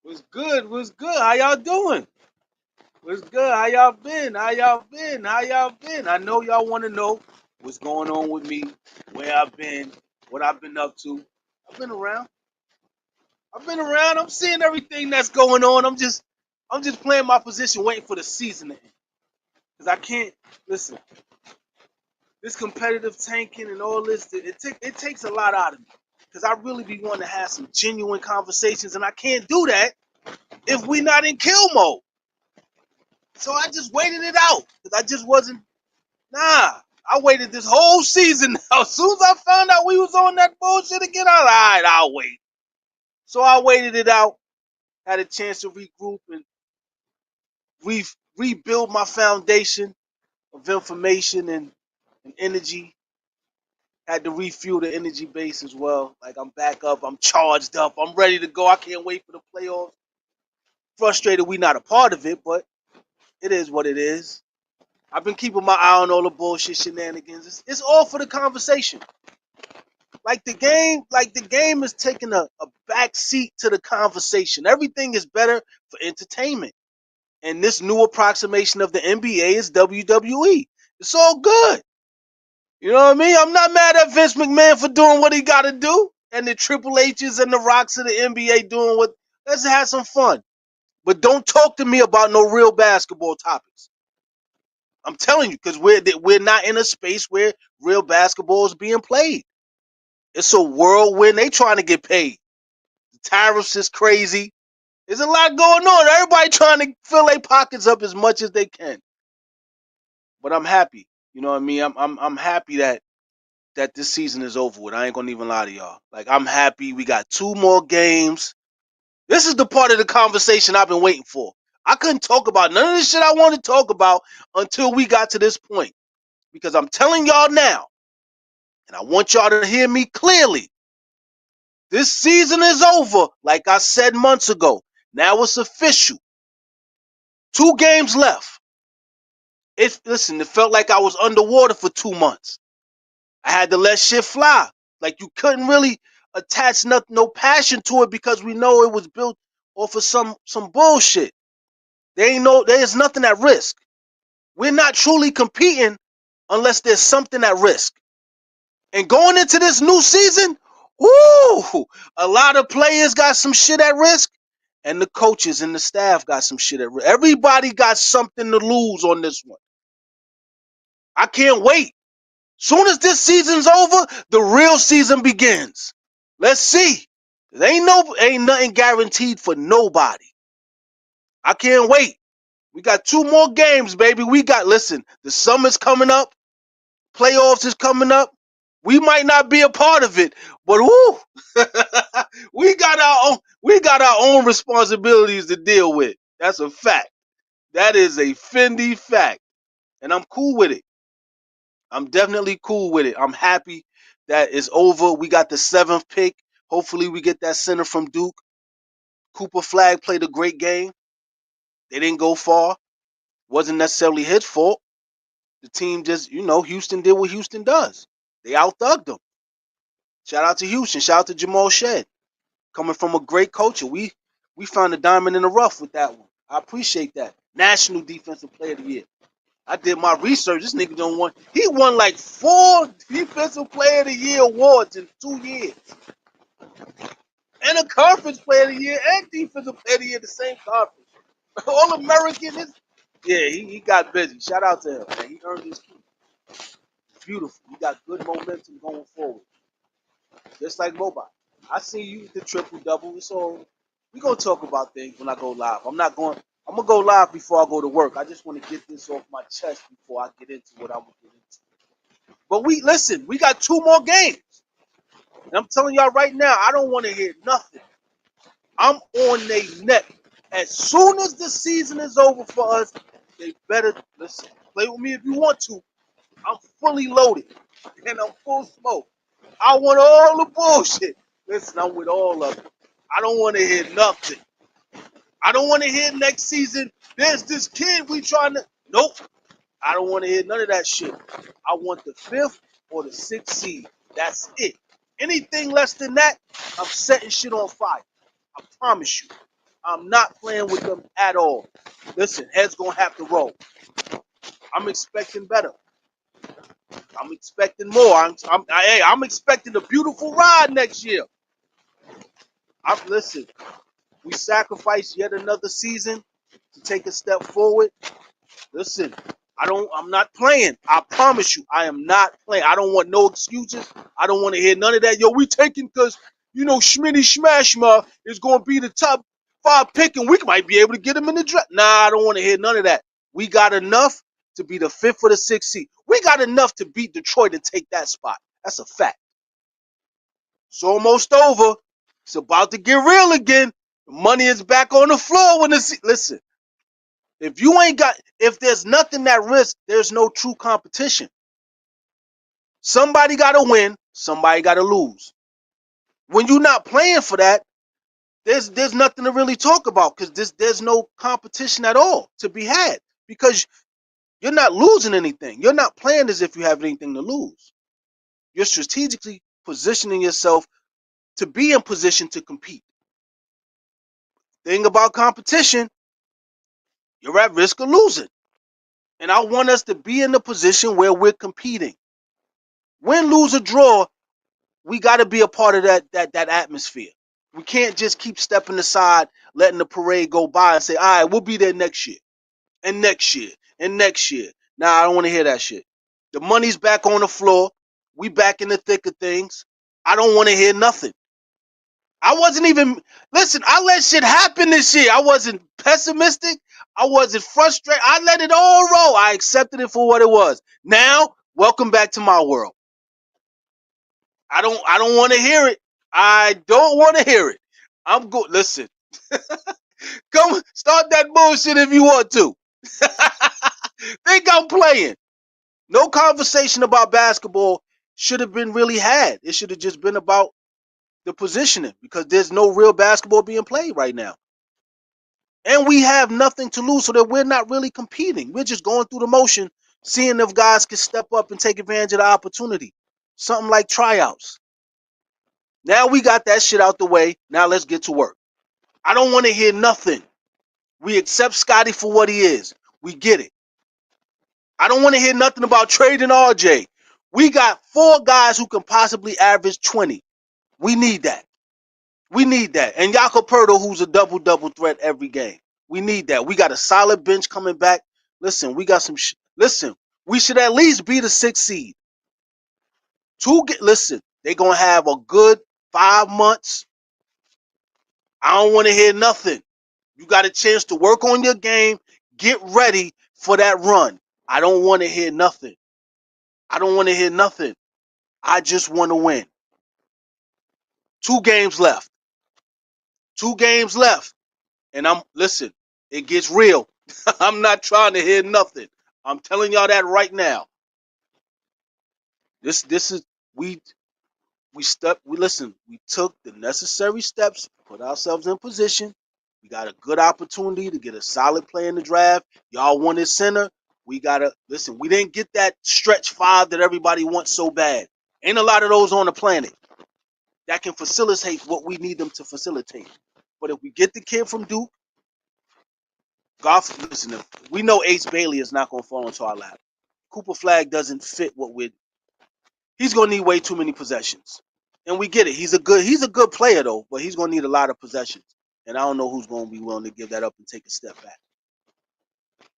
What's good? What's good? How y'all doing? What's good? How y'all been? How y'all been? How y'all been? I know y'all want to know what's going on with me, where I've been, what I've been up to. I've been around. I've been around. I'm seeing everything that's going on. I'm just playing my position, waiting for the season to end. Cause I can't listen. This competitive tanking and all this, it takes a lot out of me. Cause I really be wanting to have some genuine conversations, and I can't do that if we not in kill mode. So I just waited it out because I just wasn't. Nah, I waited this whole season. Now, as soon as I found out we was on that bullshit again, I was like, all right, I'll wait. So I waited it out. Had a chance to regroup and rebuild my foundation of information and energy. Had to refuel the energy base as well. Like I'm back up. I'm charged up. I'm ready to go. I can't wait for the playoffs. Frustrated we not a part of it, but it is what it is. I've been keeping my eye on all the bullshit shenanigans. It's all for the conversation. Like the game is taking a back seat to the conversation. Everything is better for entertainment. And this new approximation of the NBA is WWE. It's all good. You know what I mean? I'm not mad at Vince McMahon for doing what he got to do, and the Triple H's and the Rocks of the NBA doing what. Let's have some fun. But don't talk to me about no real basketball topics. I'm telling you, because we're not in a space where real basketball is being played. It's a whirlwind. They trying to get paid. The tariffs is crazy. There's a lot going on. Everybody trying to fill their pockets up as much as they can. But I'm happy. You know what I mean? I'm happy that this season is over with. I ain't gonna even lie to y'all. Like I'm happy. We got 2 more games. This is the part of the conversation I've been waiting for. I couldn't talk about none of this shit I want to talk about until we got to this point. Because I'm telling y'all now, and I want y'all to hear me clearly. This season is over, like I said months ago. Now it's official. 2 games left. Listen, it felt like I was underwater for 2 months. I had to let shit fly. Like you couldn't really attach no passion to it because we know it was built off of some bullshit. There's nothing at risk. We're not truly competing unless there's something at risk. And going into this new season, whoo, a lot of players got some shit at risk, and the coaches and the staff got some shit at risk. Everybody got something to lose on this one. I can't wait. Soon as this season's over, the real season begins. Let's see. Ain't nothing guaranteed for nobody. I can't wait. We got 2 more games, baby. Listen, the summer's coming up. Playoffs is coming up. We might not be a part of it, but whoo, we got our own responsibilities to deal with. That's a fact. That is a Fendi fact, and I'm cool with it. I'm definitely cool with it. I'm happy that it's over. We got the 7th pick. Hopefully, we get that center from Duke. Cooper Flag played a great game. They didn't go far. Wasn't necessarily his fault. The team just, Houston did what Houston does. They out-thugged them. Shout out to Houston. Shout out to Jamal Shed. Coming from a great coach. We found a diamond in the rough with that one. I appreciate that. National Defensive Player of the Year. I did my research. This nigga don't want. He won like 4 Defensive Player of the Year awards in 2 years. And a Conference Player of the Year and Defensive Player of the Year in the same conference. All American is. Yeah, he got busy. Shout out to him, man. He earned his keep. Beautiful. He got good momentum going forward. Just like Mobile. I see you with the triple double. So we gonna talk about things when I go live. I'm gonna go live before I go to work. I just want to get this off my chest before I get into what I'm gonna get into. But we got 2 more games. And I'm telling y'all right now, I don't want to hear nothing. I'm on their neck. As soon as the season is over for us, they better listen. Play with me if you want to. I'm fully loaded and I'm full smoke. I want all the bullshit. Listen, I'm with all of it. I don't want to hear nothing. I don't want to hear next season. There's this kid we trying to. Nope. I don't want to hear none of that shit. I want the 5th or the 6th seed. That's it. Anything less than that, I'm setting shit on fire. I promise you. I'm not playing with them at all. Listen, heads gonna have to roll. I'm expecting better. I'm expecting more. I'm expecting a beautiful ride next year. Listen. We sacrificed yet another season to take a step forward. Listen, I'm not playing. I promise you, I am not playing. I don't want no excuses. I don't want to hear none of that. Yo, we taking because, Schmitty Smashma is going to be the top 5 pick and we might be able to get him in the draft. Nah, I don't want to hear none of that. We got enough to be the 5th or the 6th seed. We got enough to beat Detroit and take that spot. That's a fact. It's almost over. It's about to get real again. The money is back on the floor when listen. If there's nothing at risk, there's no true competition. Somebody got to win, somebody got to lose. When you're not playing for that, there's nothing to really talk about because there's no competition at all to be had because you're not losing anything. You're not playing as if you have anything to lose. You're strategically positioning yourself to be in position to compete. Thing about competition, you're at risk of losing. And I want us to be in the position where we're competing. Win, lose, or draw, we got to be a part of that atmosphere. We can't just keep stepping aside, letting the parade go by and say, all right, we'll be there next year, and next year, and next year. Nah, I don't want to hear that shit. The money's back on the floor. We back in the thick of things. I don't want to hear nothing. I wasn't even, listen, I let shit happen this year. I wasn't pessimistic. I wasn't frustrated. I let it all roll. I accepted it for what it was. Now, welcome back to my world. I don't want to hear it. I don't want to hear it. I'm good. Listen, come start that bullshit if you want to. Think I'm playing. No conversation about basketball should have been really had. It should have just been about the positioning because there's no real basketball being played right now. And we have nothing to lose so that we're not really competing. We're just going through the motion, seeing if guys can step up and take advantage of the opportunity. Something like tryouts. Now we got that shit out the way. Now let's get to work. I don't want to hear nothing. We accept Scotty for what he is. We get it. I don't want to hear nothing about trading RJ. We got 4 guys who can possibly average 20. We need that. We need that. And Jakob Poeltl, who's a double-double threat every game. We need that. We got a solid bench coming back. Listen, we got some listen, we should at least be the 6th seed. Listen, they're going to have a good 5 months. I don't want to hear nothing. You got a chance to work on your game. Get ready for that run. I don't want to hear nothing. I don't want to hear nothing. I just want to win. 2 games left. 2 games left. And listen, it gets real. I'm not trying to hear nothing. I'm telling y'all that right now. This is we we took the necessary steps, put ourselves in position. We got a good opportunity to get a solid play in the draft. Y'all wanted center. We gotta listen, we didn't get that stretch 5 that everybody wants so bad. Ain't a lot of those on the planet that can facilitate what we need them to facilitate. But if we get the kid from Duke, listen, we know Ace Bailey is not gonna fall into our lap. Cooper Flag doesn't fit what he's gonna need way too many possessions. And we get it. He's a good player though, but he's gonna need a lot of possessions. And I don't know who's gonna be willing to give that up and take a step back.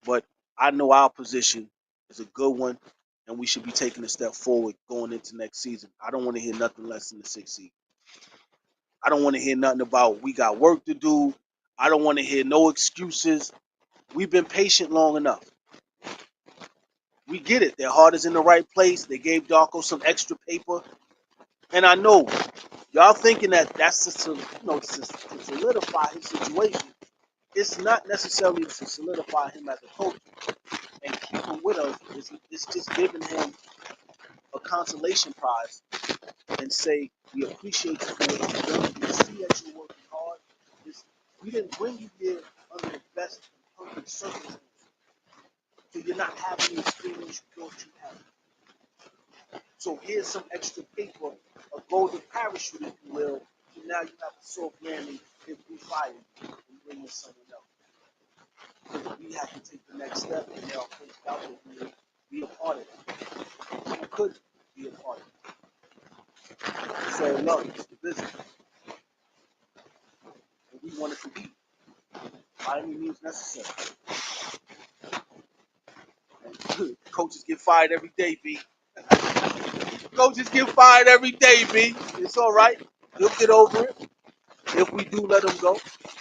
But I know our position is a good one, and we should be taking a step forward going into next season. I don't want to hear nothing less than the 6th seed. I don't want to hear nothing about we got work to do. I don't want to hear no excuses. We've been patient long enough. We get it. Their heart is in the right place. They gave Darko some extra paper. And I know y'all thinking that's to solidify his situation. It's not necessarily to solidify him as a coach and keep him with us. It's just giving him a consolation prize and say, we appreciate you for what you're doing. We see that you're working hard. We didn't bring you here under the best and perfect circumstances. So you're not having the experience you thought you had. So here's some extra paper, a golden parachute, if you will. So now you have a soft landing if we fire you. bring in someone else. Because we have to take the next step, and now Coach Bowser will be a part of it. Who could be a part of it? So look, it's the business. And we want it to be by any means necessary. And coaches get fired every day, B. Coaches get fired every day, B. It's all right. He'll get over it if we do let him go.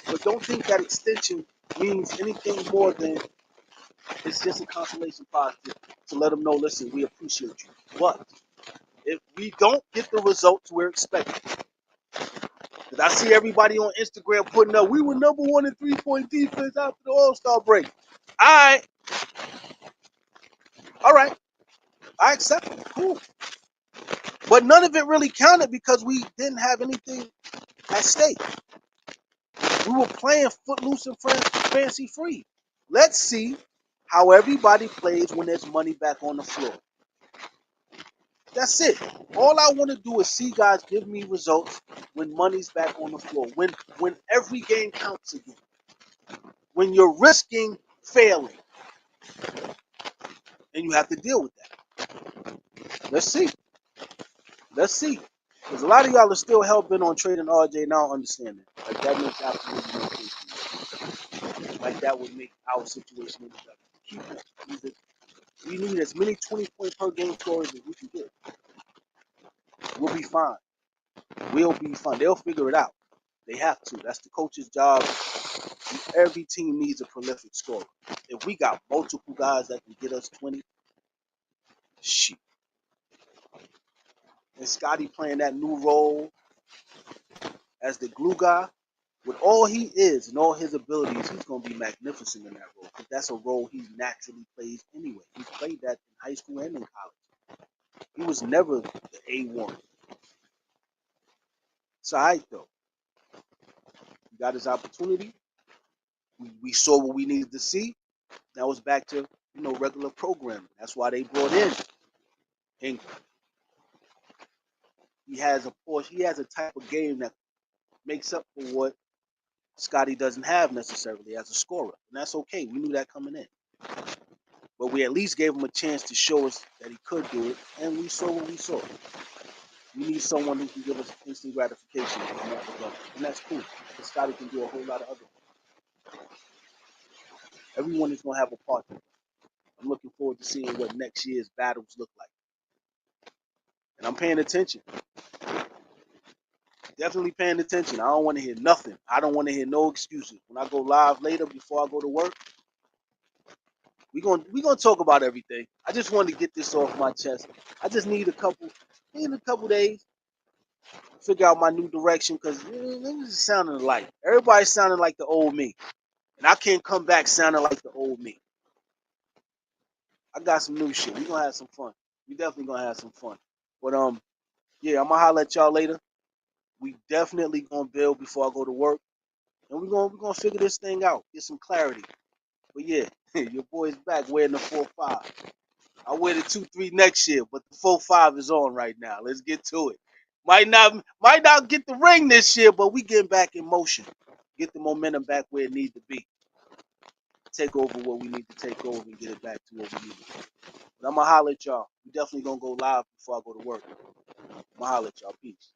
But don't think that extension means anything more than it's just a consolation prize to let them know, listen, we appreciate you. But if we don't get the results we're expecting, because I see everybody on Instagram putting up, we were number one in three-point defense after the All-Star break. All right, I accept it. Cool. But none of it really counted because we didn't have anything at stake. We were playing footloose and fancy free. Let's see how everybody plays when there's money back on the floor. That's it. All I want to do is see guys give me results when money's back on the floor. When every game counts again. When you're risking failing. And you have to deal with that. Let's see. Let's see. Because a lot of y'all are still hell-bent on trading RJ, and I don't understand it. Like, that makes absolutely no sense. Like, that would make our situation any better. Keep it. We need as many 20-point per game scorers as we can get. We'll be fine. We'll be fine. They'll figure it out. They have to. That's the coach's job. Every team needs a prolific scorer. If we got multiple guys that can get us 20, shit. And Scotty playing that new role as the glue guy, with all he is and all his abilities, he's going to be magnificent in that role. Because that's a role he naturally plays anyway. He's played that in high school and in college. He was never the A1. It's all right, though. He got his opportunity. We saw what we needed to see. Now it's back to, regular programming. That's why they brought in Ingram. He has a type of game that makes up for what Scotty doesn't have necessarily as a scorer. And that's okay. We knew that coming in. But we at least gave him a chance to show us that he could do it, and we saw what we saw. We need someone who can give us instant gratification in that regard. And that's cool. Because Scotty can do a whole lot of other things. Everyone is going to have a part. I'm looking forward to seeing what next year's battles look like. And I'm paying attention. Definitely paying attention. I don't want to hear nothing. I don't want to hear no excuses. When I go live later before I go to work, we gonna talk about everything. I just wanted to get this off my chest. I just need a couple days to figure out my new direction because niggas is sounding alike. Everybody's sounding like the old me. And I can't come back sounding like the old me. I got some new shit. We gonna have some fun. We definitely gonna have some fun. But yeah, I'm gonna holler at y'all later. We definitely gonna build before I go to work. And we're gonna figure this thing out, get some clarity. But yeah, your boy's back wearing the 4-5. I'll wear the 2-3 next year, but the 4-5 is on right now. Let's get to it. Might not get the ring this year, but we getting back in motion. Get the momentum back where it needs to be. Take over what we need to take over and get it back to what we need to do. But I'm gonna holler at y'all. We definitely gonna go live before I go to work. I'm gonna holler at y'all. Peace.